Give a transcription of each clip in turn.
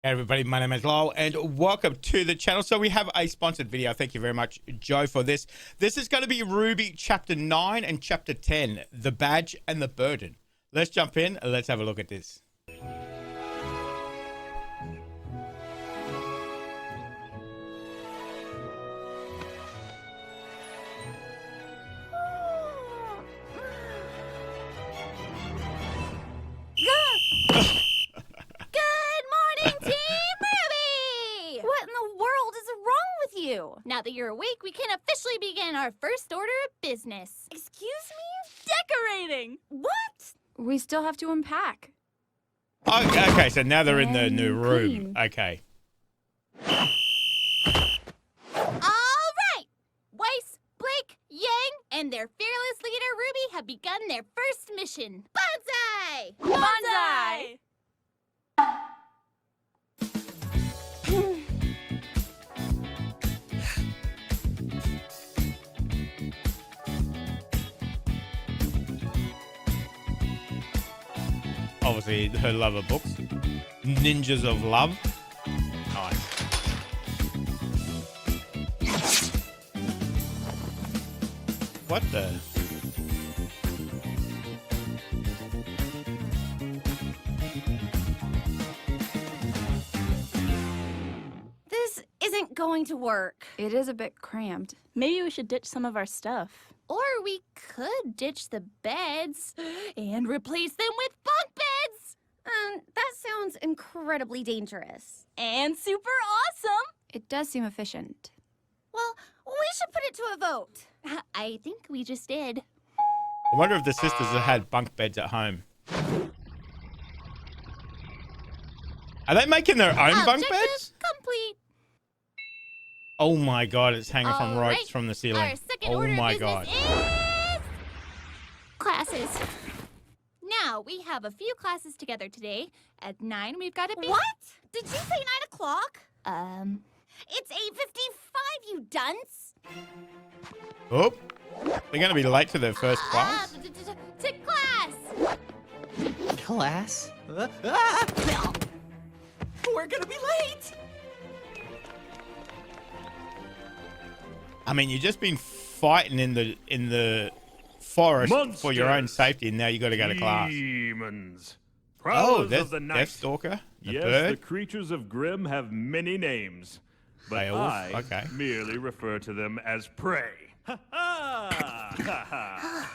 Hey everybody, my name is Lowell and welcome to the channel. So we have a sponsored video. Thank you very much, Joe, for this. This is going to be RWBY Chapter 9 and Chapter 10, The Badge and the Burden. Let's jump in and let's have a look at this. Now that you're awake, we can officially begin our first order of business. Excuse me? Decorating! What? We still have to unpack. Oh, okay, so now they're in the new room. Okay. All right! Weiss, Blake, Yang, and their fearless leader, Ruby, have begun their first mission. Bonsai! Bonsai! Obviously, her love of books. Ninjas of Love. Nice. What the? This isn't going to work. It is a bit cramped. Maybe we should ditch some of our stuff. Or we could ditch the beds and replace them with bunk beds. That sounds incredibly dangerous. And super awesome! It does seem efficient. Well, we should put it to a vote. I think we just did. I wonder if the sisters have had bunk beds at home. Are they making their own bunk Objective beds? complete. Oh my god, it's hanging from All ropes right, from the ceiling. Our second Oh order my of god. business is classes. Now, we have a few classes together today. At 9, we've got a big... What? Did you say 9 o'clock? It's It's 8:55, you dunce. Oh, they're going to be late to their first class. To class. Class? We're gonna be late! I mean, you've just been fighting in the forest for your own safety, and now you got to go to class. Demons. Oh, Prowlers there's of the night. Deathstalker, the Yes, bird. the creatures of Grimm have many names, but Beowulf, I okay. merely refer to them as prey. Ha ha! Ha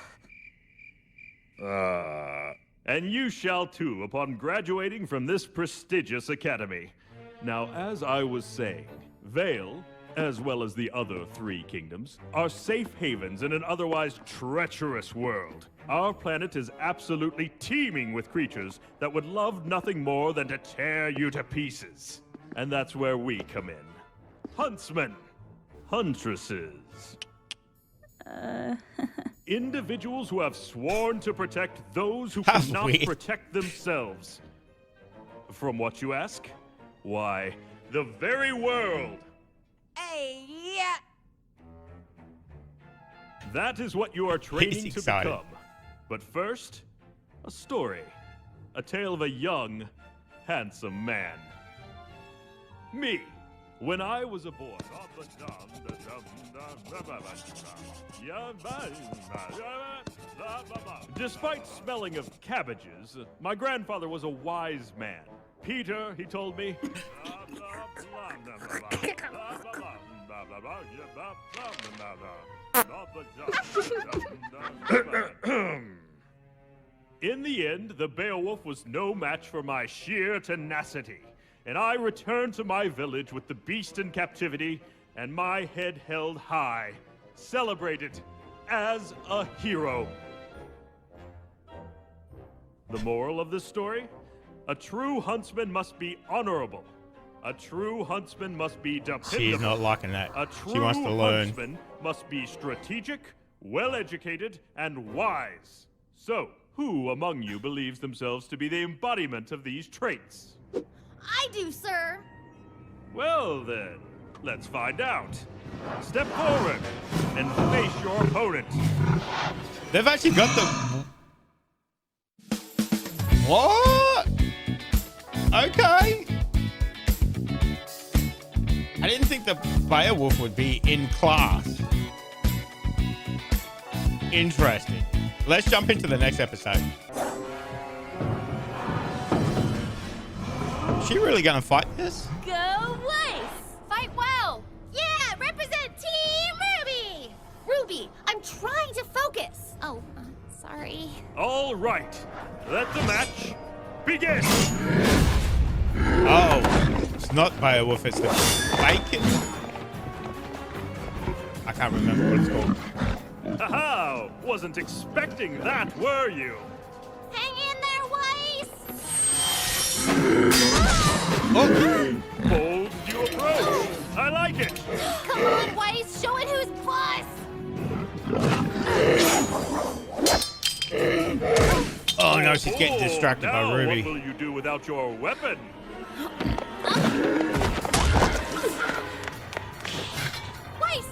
ha! And you shall too upon graduating from this prestigious academy. Now, as I was saying, Vale, as well as the other 3 kingdoms, are safe havens in an otherwise treacherous world. Our planet is absolutely teeming with creatures that would love nothing more than to tear you to pieces. And that's where we come in. Huntsmen. Huntresses. Individuals who have sworn to protect those who That's cannot weird. protect themselves. From what you ask? Why, the very world. Hey, yeah. That is what you are training to excited. become. But first, a story. A tale of a young, handsome man. Me, when I was a boy. Despite smelling of cabbages, my grandfather was a wise man. Peter, he told me. In the end, the Beowulf was no match for my sheer tenacity, and I returned to my village with the beast in captivity and my head held high, celebrated as a hero. The moral of this story? A true huntsman must be honorable. A true huntsman must be dependable. She's not liking that. A true She wants to learn. huntsman must be strategic, well-educated, and wise. So, who among you believes themselves to be the embodiment of these traits? I do, sir. Well then, let's find out. Step forward and face your opponent. They've actually got the... What? Okay. think the Beowulf would be in class. Interesting. Let's jump into the next episode. Is she really gonna fight this? Go Weiss! Fight well! Yeah, represent Team Ruby! Ruby, I'm trying to focus. Oh, sorry. All right, let the match begin. Oh, it's not Beowulf, it's the Bacon. I can't remember what it's called. Haha! Wasn't expecting that, were you? Hang in there, Weiss! Oh, Bold new approach. I like it. Come on, Weiss, show it who's boss! oh no, she's getting distracted now by Ruby. What will you do without your weapon? Weiss,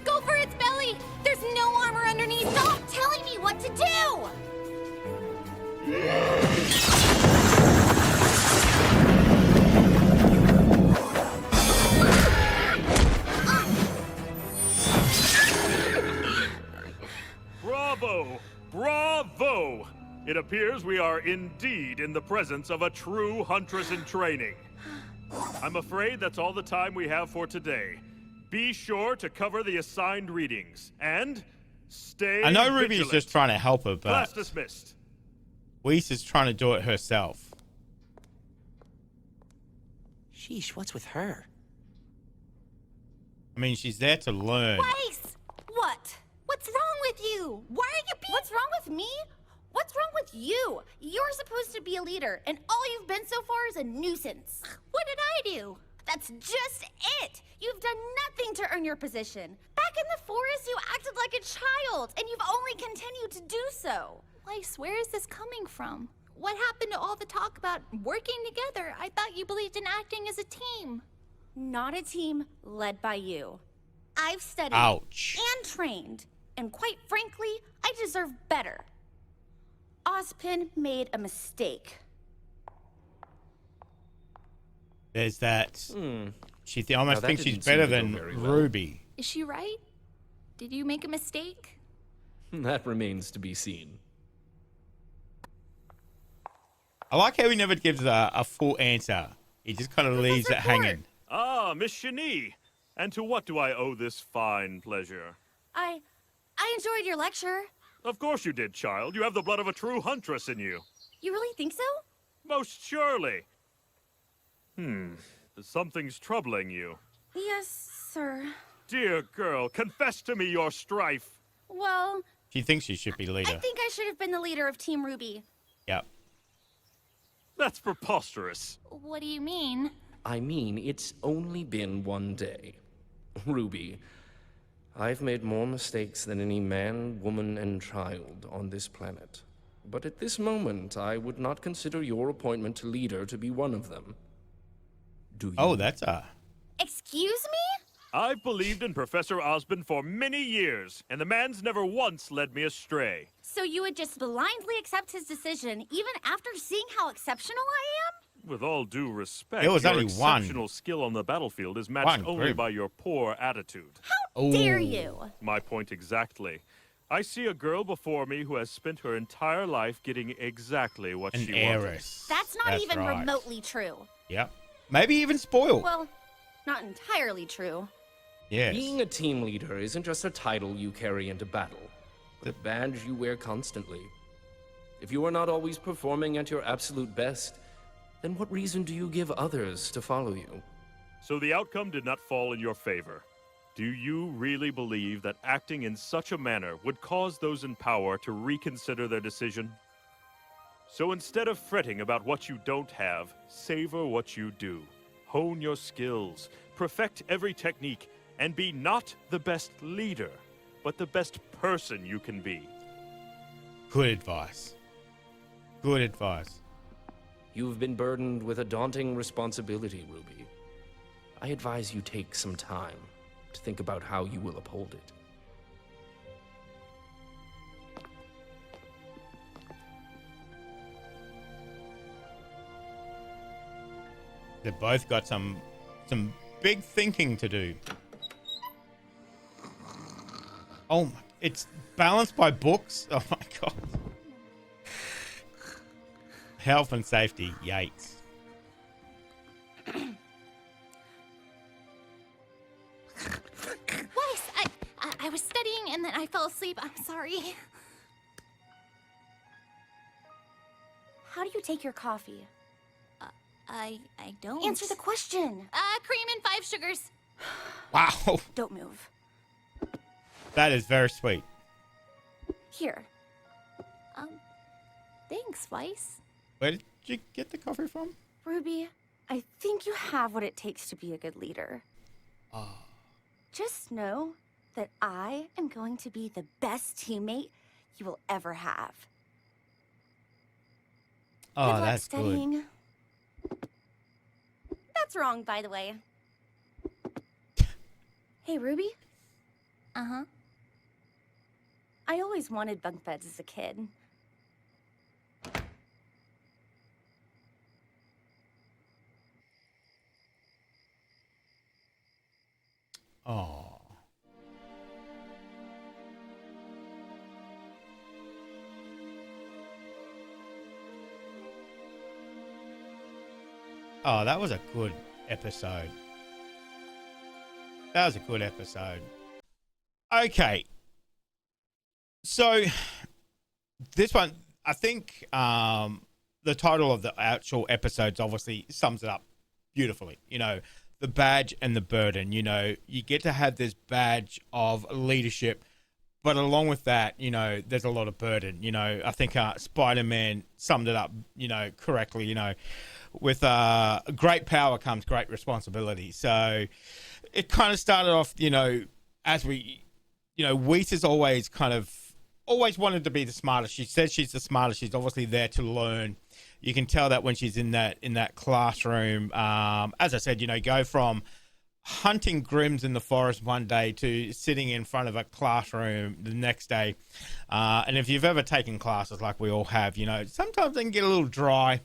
go for its belly! There's no armor underneath! Stop telling me what to do. Bravo! Bravo! It appears we are indeed in the presence of a true huntress in training. I'm afraid that's all the time we have for today. Be sure to cover the assigned readings and stay I know Ruby is vigilant. just trying to help her, Class but dismissed. Weiss is trying to do it herself. Sheesh, what's with her? I mean, she's there to learn. Weiss! What? What's wrong with you? Why are you being... What's wrong with me? What's wrong with you? You're supposed to be a leader, and all you've been so far is a nuisance. What did I do? That's just it! You've done nothing to earn your position. Back in the forest, you acted like a child, and you've only continued to do so. Weiss, where is this coming from? What happened to all the talk about working together? I thought you believed in acting as a team. Not a team led by you. I've studied Ouch. and trained, and quite frankly, I deserve better. Ozpin made a mistake. There's that. She Now almost that thinks she's didn't seem better to go than very well. Ruby. Is she right? Did you make a mistake? That remains to be seen. I like how he never gives a full answer. He just kind of leaves it hanging. Ah, Miss Shani. And to what do I owe this fine pleasure? I enjoyed your lecture. Of course you did, child. You have the blood of a true huntress in you. You really think so? Most surely. Something's troubling you. Yes, sir. Dear girl, confess to me your strife. Well, She thinks she should be I leader. think I should have been the leader of Team Ruby. Yep. That's preposterous. What do you mean? I mean, it's only been one day. Ruby, I've made more mistakes than any man, woman, and child on this planet. But at this moment, I would not consider your appointment to leader to be one of them. Do you? Oh, that's a. Excuse me? I've believed in Professor Osborne for many years, and the man's never once led me astray. So you would just blindly accept his decision even after seeing how exceptional I am? With all due respect, It was your only one. exceptional skill on the battlefield is matched One only group. by your poor attitude. Oh. Dare you? My point exactly. I see a girl before me who has spent her entire life getting exactly what An she wanted. heiress. That's not even right. remotely true. Yep. Maybe even spoiled. Well, not entirely true. Yes. Being a team leader isn't just a title you carry into battle, but a badge you wear constantly. If you are not always performing at your absolute best, then what reason do you give others to follow you? So the outcome did not fall in your favor. Do you really believe that acting in such a manner would cause those in power to reconsider their decision? So instead of fretting about what you don't have, savor what you do. Hone your skills, perfect every technique, and be not the best leader, but the best person you can be. Good advice. Good advice. You've been burdened with a daunting responsibility, Ruby. I advise you take some time to think about how you will uphold it. They've both got some big thinking to do. Oh, it's balanced by books. Oh my god. Health and safety. Yikes. Weiss, I was studying and then I fell asleep. I'm sorry. How do you take your coffee? I don't. Answer the question. Cream and 5 sugars. Wow. Don't move. That is very sweet. Here. Thanks, Weiss. Where did you get the coffee from? Ruby, I think you have what it takes to be a good leader. Oh. Just know that I am going to be the best teammate you will ever have. Oh, Good luck that's studying. good. That's wrong, by the way. Hey, Ruby. Uh-huh. I always wanted bunk beds as a kid. Oh. Oh, that was a good episode. That was a good episode. Okay. So, this one, I think the title of the actual episodes obviously sums it up beautifully. You know, the badge and the burden. You know, you get to have this badge of leadership, but along with that, you know, there's a lot of burden. You know, I think Spider-Man summed it up, you know, correctly. You know, with great power comes great responsibility. So it kind of started off, you know, as we, you know, Weiss is always wanted to be the smartest. She says she's the smartest. She's obviously there to learn. You can tell that when she's in that classroom. As I said, you know, go from hunting grims in the forest one day to sitting in front of a classroom the next day. And if you've ever taken classes like we all have, you know, sometimes they can get a little dry,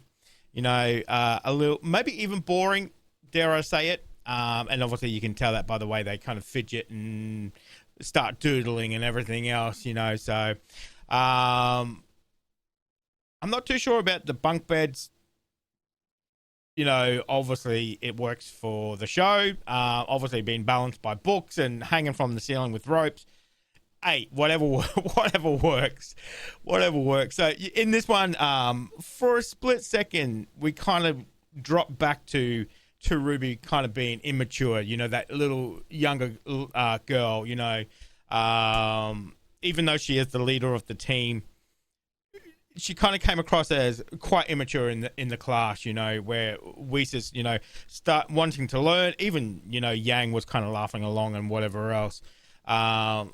you know, a little, maybe even boring, dare I say it. And obviously you can tell that by the way they kind of fidget and start doodling and everything else, you know. So I'm not too sure about the bunk beds. You know, obviously it works for the show. Obviously being balanced by books and hanging from the ceiling with ropes. Hey, whatever works. So in this one, for a split second, we kind of drop back to Ruby kind of being immature, you know, that little younger girl, you know, even though she is the leader of the team, she kind of came across as quite immature in the class, you know, where Weiss is, you know, start wanting to learn. Even, you know, Yang was kind of laughing along and whatever else. But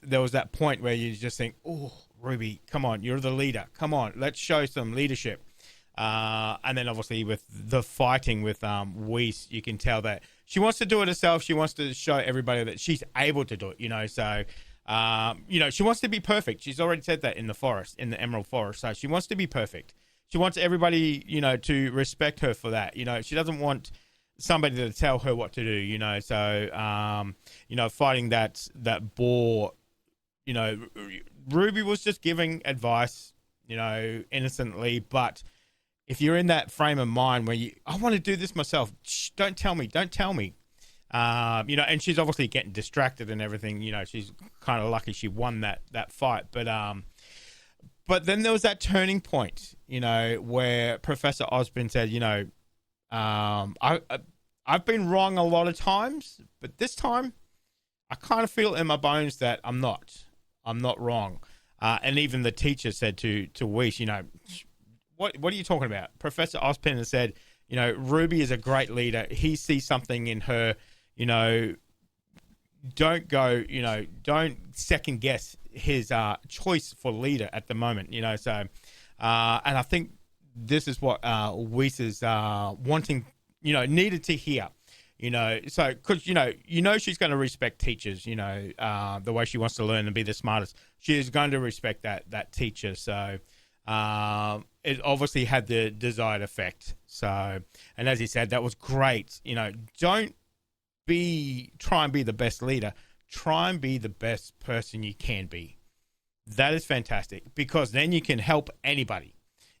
there was that point where you just think, oh, Ruby, come on, you're the leader. Come on, let's show some leadership. And then obviously with the fighting with Weiss, you can tell that she wants to do it herself. She wants to show everybody that she's able to do it, you know. So, you know, she wants to be perfect. She's already said that in the forest, in the Emerald Forest. So she wants to be perfect. She wants everybody, you know, to respect her for that. You know, she doesn't want somebody to tell her what to do, you know. So, you know, fighting that boar, you know, Ruby was just giving advice, you know, innocently, but if you're in that frame of mind where I want to do this myself, shh, don't tell me. You know, and she's obviously getting distracted and everything. You know, she's kind of lucky she won that fight. But then there was that turning point, you know, where Professor Osborn said, you know, I've been wrong a lot of times, but this time I kind of feel in my bones that I'm not wrong. And even the teacher said to Weiss, you know, what are you talking about? Professor Osborn has said, you know, Ruby is a great leader. He sees something in her, you know, don't second guess his choice for leader at the moment, you know. So, and I think this is what Weiss is wanting, you know, needed to hear, you know. So, because, you know she's going to respect teachers, you know, the way she wants to learn and be the smartest. She is going to respect that teacher. So, it obviously had the desired effect. So, and as he said, that was great. You know, don't try and be the best leader. Try and be the best person you can be. That is fantastic, because then you can help anybody.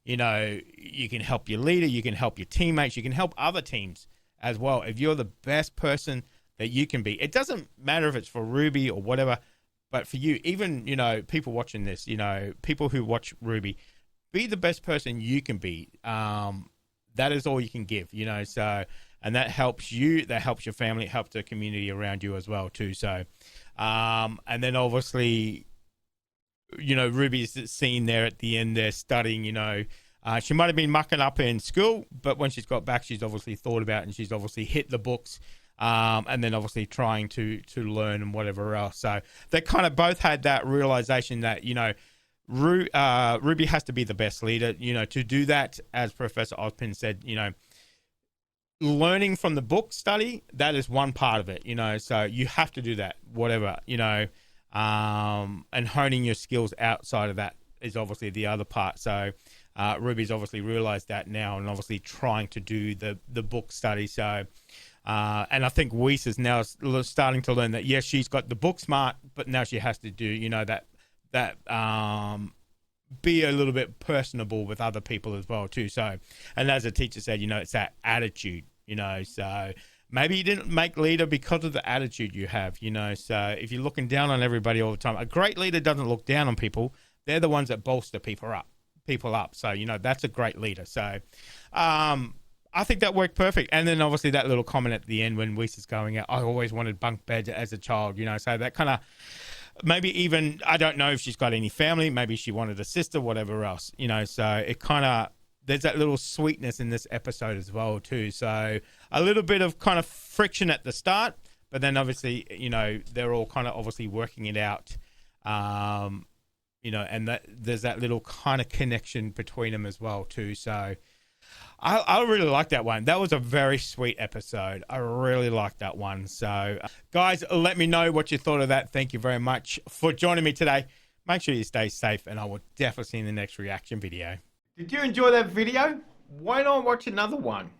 You know, you can help your leader, you can help your teammates, you can help other teams as well. If you're the best person that you can be, it doesn't matter if it's for RWBY or whatever, but for you, even, you know, people watching this, you know, people who watch RWBY, be the best person you can be. That is all you can give, you know, so, and that helps you, that helps your family, it helps the community around you as well too. So, and then obviously, you know, Ruby's seen there at the end there studying, you know, she might have been mucking up in school, but when she's got back, she's obviously thought about it, and she's obviously hit the books, and then obviously trying to learn and whatever else. So they kind of both had that realization that, you know, RWBY has to be the best leader. You know, to do that, as Professor Ozpin said, you know, learning from the book study, that is one part of it, you know, so you have to do that, whatever, you know, and honing your skills outside of that is obviously the other part. So RWBY's obviously realized that now, and obviously trying to do the book study. So and I think Weiss is now starting to learn that, yes, she's got the book smart, but now she has to do, you know, that be a little bit personable with other people as well too. So, and as the teacher said, you know, it's that attitude, you know, so maybe you didn't make leader because of the attitude you have, you know. So if you're looking down on everybody all the time, a great leader doesn't look down on people. They're the ones that bolster people up. So, you know, that's a great leader. So I think that worked perfect. And then obviously that little comment at the end when Weiss is going out, I always wanted bunk beds as a child, you know, so that kind of, maybe even, I don't know if she's got any family, maybe she wanted a sister, whatever else, you know, so it kind of, there's that little sweetness in this episode as well too. So a little bit of kind of friction at the start, but then obviously, you know, they're all kind of obviously working it out, you know, and that there's that little kind of connection between them as well too. So I really like that one. That was a very sweet episode. I really like that one. So guys, let me know what you thought of that. Thank you very much for joining me today. Make sure you stay safe, and I will definitely see you in the next reaction video. Did you enjoy that video? Why not watch another one?